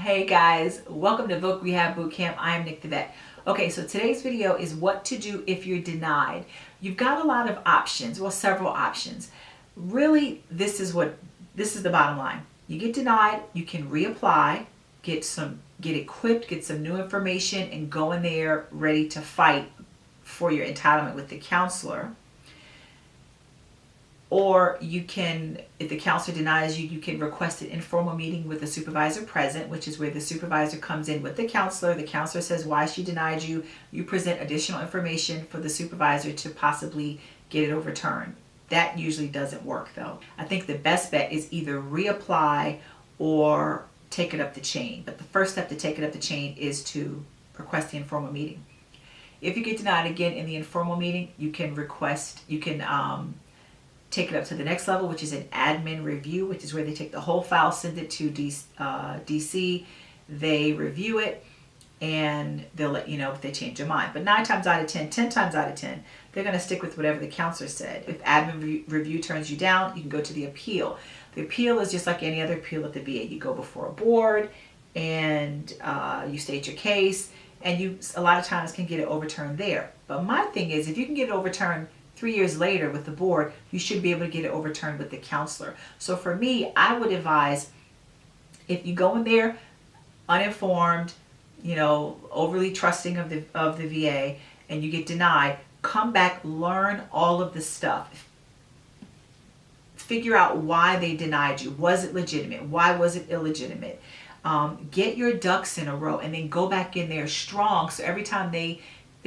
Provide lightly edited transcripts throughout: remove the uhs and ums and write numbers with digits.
Hey guys, welcome to Voc Rehab Bootcamp. I am Nick the Vet. Okay, so today's video is what to do if you're denied. You've got a lot of options, well, several options. Really, this is the bottom line. You get denied, you can reapply, get equipped, get some new information, and go in there ready to fight for your entitlement with the counselor. Or you can, if the counselor denies you, you can request an informal meeting with the supervisor present, which is where the supervisor comes in with the counselor. The counselor says why she denied you. You present additional information for the supervisor to possibly get it overturned. That usually doesn't work though. I think the best bet is either reapply or take it up the chain. But the first step to take it up the chain is to request the informal meeting. If you get denied again in the informal meeting, you can take it up to the next level, which is an admin review, which is where they take the whole file, send it to DC, they review it, and they'll let you know if they change their mind. But 9 times out of 10, 10 times out of 10, they're going to stick with whatever the counselor said. If admin review turns you down, you can go to the appeal. The appeal is just like any other appeal at the VA. You go before a board, and you state your case, and you a lot of times can get it overturned there. But my thing is, if you can get it overturned 3 years later with the board, you should be able to get it overturned with the counselor. So for me, I would advise, if you go in there uninformed, overly trusting of the VA, and you get denied, come back, learn all of the stuff. Figure out why they denied you. Was it legitimate? Why was it illegitimate? Get your ducks in a row, and then go back in there strong, so every time they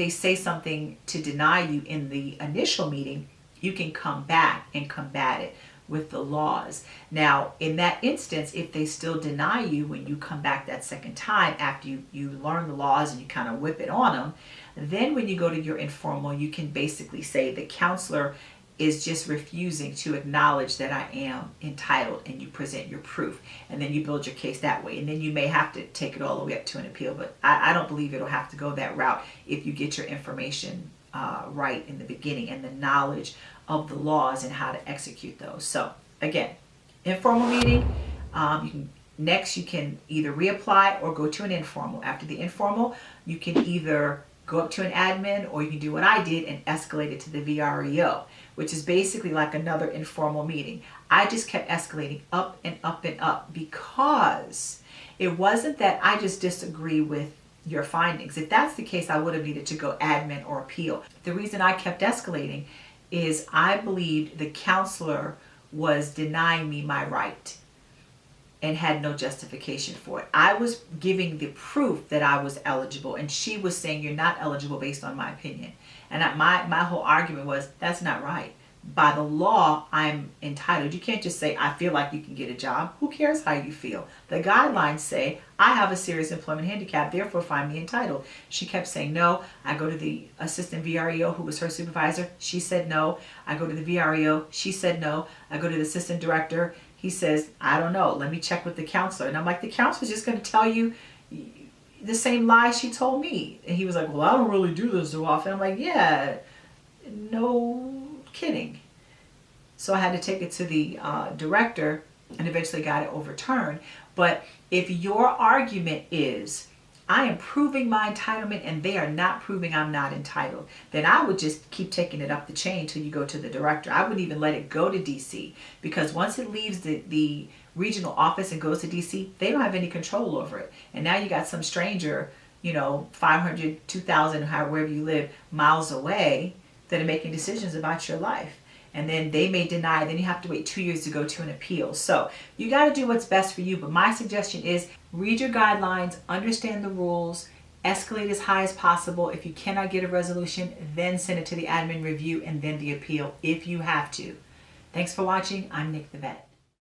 say something to deny you in the initial meeting, you can come back and combat it with the laws. Now, in that instance, if they still deny you when you come back that second time after you learn the laws and you kind of whip it on them, then when you go to your informal, you can basically say the counselor is just refusing to acknowledge that I am entitled, and you present your proof, and then you build your case that way. And then you may have to take it all the way up to an appeal, but I don't believe it'll have to go that route if you get your information right in the beginning and the knowledge of the laws and how to execute those. So again, informal meeting, you can either reapply or go to an informal. After the informal, you can either go up to an admin, or you can do what I did and escalate it to the VREO, which is basically like another informal meeting. I just kept escalating up and up and up, because it wasn't that I just disagree with your findings. If that's the case, I would have needed to go admin or appeal. The reason I kept escalating is I believed the counselor was denying me my right and had no justification for it. I was giving the proof that I was eligible, and she was saying you're not eligible based on my opinion. And my whole argument was, that's not right. By the law, I'm entitled. You can't just say, I feel like you can get a job. Who cares how you feel? The guidelines say, I have a serious employment handicap, therefore find me entitled. She kept saying no. I go to the assistant VREO, who was her supervisor. She said no. I go to the VREO. She said no. I go to the assistant director. He says, I don't know. Let me check with the counselor. And I'm like, the counselor's just going to tell you the same lie she told me. And he was like, well, I don't really do this so often. I'm like, yeah, no kidding. So I had to take it to the director, and eventually got it overturned. But if your argument is, I am proving my entitlement and they are not proving I'm not entitled, then I would just keep taking it up the chain till you go to the director. I wouldn't even let it go to DC, because once it leaves the regional office and goes to DC, they don't have any control over it. And now you got some stranger, 500, 2,000, wherever you live, miles away, that are making decisions about your life. And then they may deny, then you have to wait 2 years to go to an appeal. So you got to do what's best for you. But my suggestion is, read your guidelines, understand the rules, escalate as high as possible. If you cannot get a resolution, then send it to the admin review and then the appeal if you have to. Thanks for watching. I'm Nick the Vet.